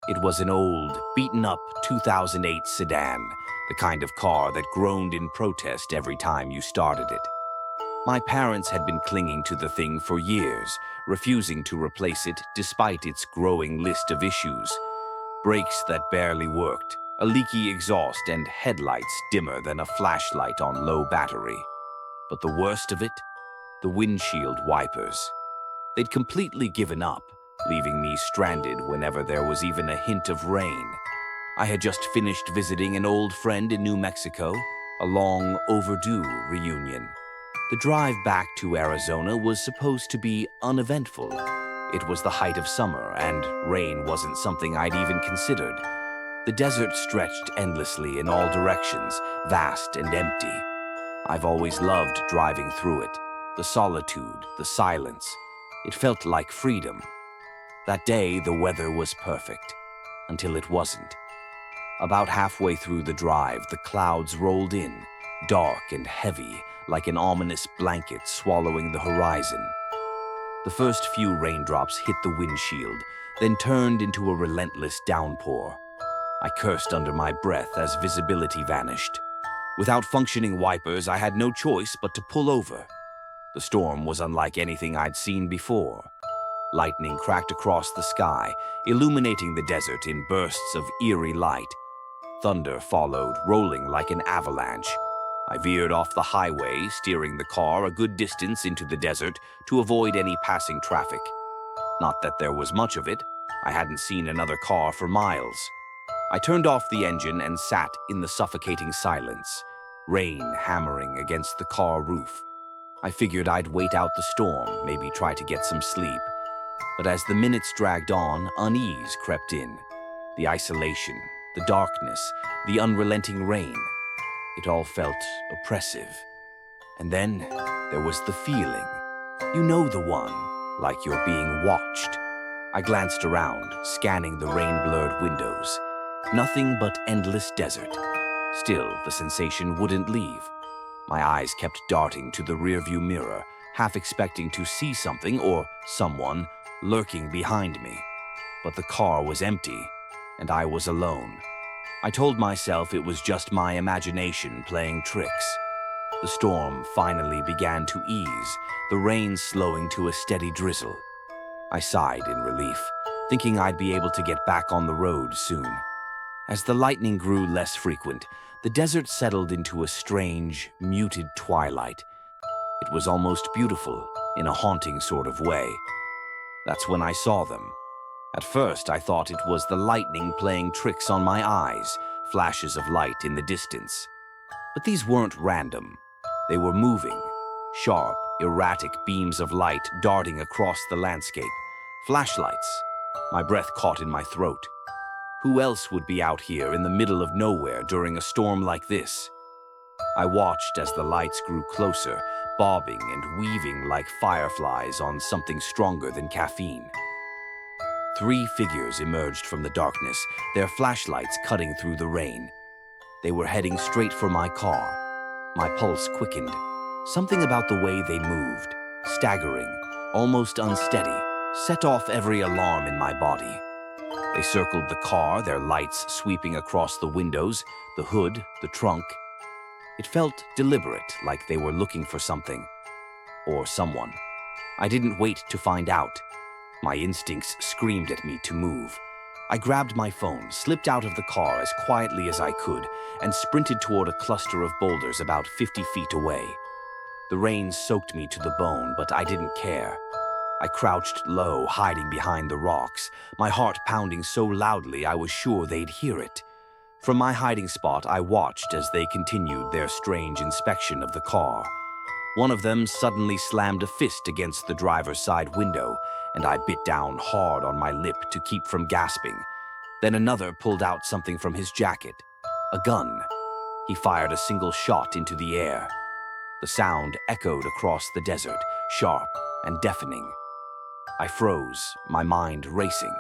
It was an old, beaten-up 2008 sedan, the kind of car that groaned in protest every time you started it. My parents had been clinging to the thing for years, refusing to replace it despite its growing list of issues. Brakes that barely worked, a leaky exhaust, and headlights dimmer than a flashlight on low battery. But the worst of it? The windshield wipers. They'd completely given up, leaving me stranded whenever there was even a hint of rain. I had just finished visiting an old friend in New Mexico, a long overdue reunion. The drive back to Arizona was supposed to be uneventful. It was the height of summer, and rain wasn't something I'd even considered. The desert stretched endlessly in all directions, vast and empty. I've always loved driving through it, the solitude, the silence. It felt like freedom. That day, the weather was perfect, until it wasn't. About halfway through the drive, the clouds rolled in, dark and heavy, like an ominous blanket swallowing the horizon. The first few raindrops hit the windshield, then turned into a relentless downpour. I cursed under my breath as visibility vanished. Without functioning wipers, I had no choice but to pull over. The storm was unlike anything I'd seen before. Lightning cracked across the sky, illuminating the desert in bursts of eerie light. Thunder followed, rolling like an avalanche. I veered off the highway, steering the car a good distance into the desert to avoid any passing traffic. Not that there was much of it. I hadn't seen another car for miles. I turned off the engine and sat in the suffocating silence, rain hammering against the car roof. I figured I'd wait out the storm, maybe try to get some sleep. But as the minutes dragged on, unease crept in. The isolation, the darkness, the unrelenting rain. It all felt oppressive. And then there was the feeling. You know the one, like you're being watched. I glanced around, scanning the rain-blurred windows. Nothing but endless desert. Still, the sensation wouldn't leave. My eyes kept darting to the rearview mirror, half expecting to see something or someone lurking behind me. But the car was empty, and I was alone. I told myself it was just my imagination playing tricks. The storm finally began to ease, the rain slowing to a steady drizzle. I sighed in relief, thinking I'd be able to get back on the road soon. As the lightning grew less frequent, the desert settled into a strange, muted twilight. It was almost beautiful, in a haunting sort of way. That's when I saw them. At first, I thought it was the lightning playing tricks on my eyes, flashes of light in the distance. But these weren't random. They were moving, sharp, erratic beams of light darting across the landscape. Flashlights. My breath caught in my throat. Who else would be out here in the middle of nowhere during a storm like this? I watched as the lights grew closer, bobbing and weaving like fireflies on something stronger than caffeine. 3 figures emerged from the darkness, their flashlights cutting through the rain. They were heading straight for my car. My pulse quickened. Something about the way they moved, staggering, almost unsteady, set off every alarm in my body. They circled the car, their lights sweeping across the windows, the hood, the trunk. It felt deliberate, like they were looking for something. Or someone. I didn't wait to find out. My instincts screamed at me to move. I grabbed my phone, slipped out of the car as quietly as I could, and sprinted toward a cluster of boulders about 50 feet away. The rain soaked me to the bone, but I didn't care. I crouched low, hiding behind the rocks, my heart pounding so loudly I was sure they'd hear it. From my hiding spot, I watched as they continued their strange inspection of the car. One of them suddenly slammed a fist against the driver's side window, and I bit down hard on my lip to keep from gasping. Then another pulled out something from his jacket. A gun. He fired a single shot into the air. The sound echoed across the desert, sharp and deafening. I froze, my mind racing.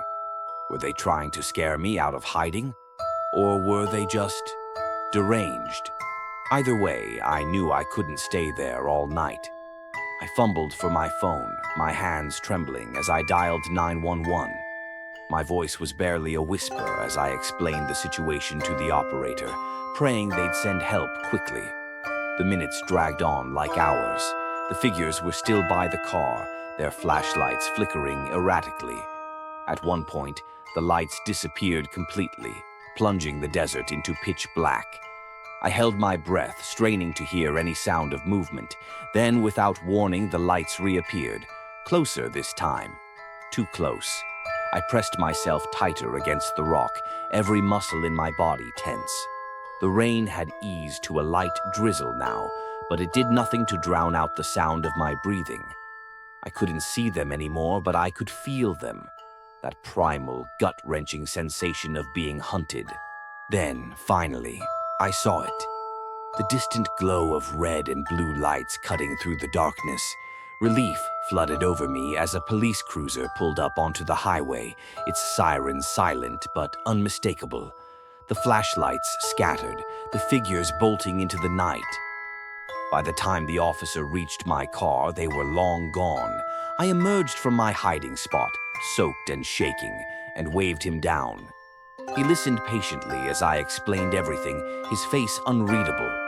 Were they trying to scare me out of hiding? Or were they just deranged? Either way, I knew I couldn't stay there all night. I fumbled for my phone, my hands trembling as I dialed 911. My voice was barely a whisper as I explained the situation to the operator, praying they'd send help quickly. The minutes dragged on like hours. The figures were still by the car, their flashlights flickering erratically. At one point, the lights disappeared completely, plunging the desert into pitch black. I held my breath, straining to hear any sound of movement. Then, without warning, the lights reappeared. Closer this time. Too close. I pressed myself tighter against the rock, every muscle in my body tense. The rain had eased to a light drizzle now, but it did nothing to drown out the sound of my breathing. I couldn't see them anymore, but I could feel them. That primal, gut-wrenching sensation of being hunted. Then, finally, I saw it. The distant glow of red and blue lights cutting through the darkness. Relief flooded over me as a police cruiser pulled up onto the highway, its sirens silent but unmistakable. The flashlights scattered, the figures bolting into the night. By the time the officer reached my car, they were long gone. I emerged from my hiding spot, soaked and shaking, and waved him down. He listened patiently as I explained everything, his face unreadable.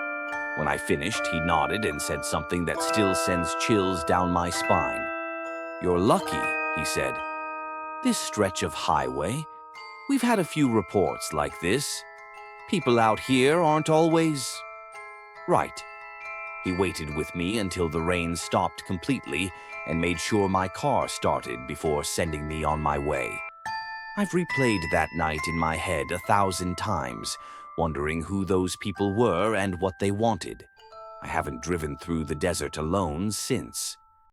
When I finished, he nodded and said something that still sends chills down my spine. "You're lucky," he said. "This stretch of highway, we've had a few reports like this. People out here aren't always right." He waited with me until the rain stopped completely and made sure my car started before sending me on my way. I've replayed that night in my head 1,000 times, wondering who those people were and what they wanted. I haven't driven through the desert alone since.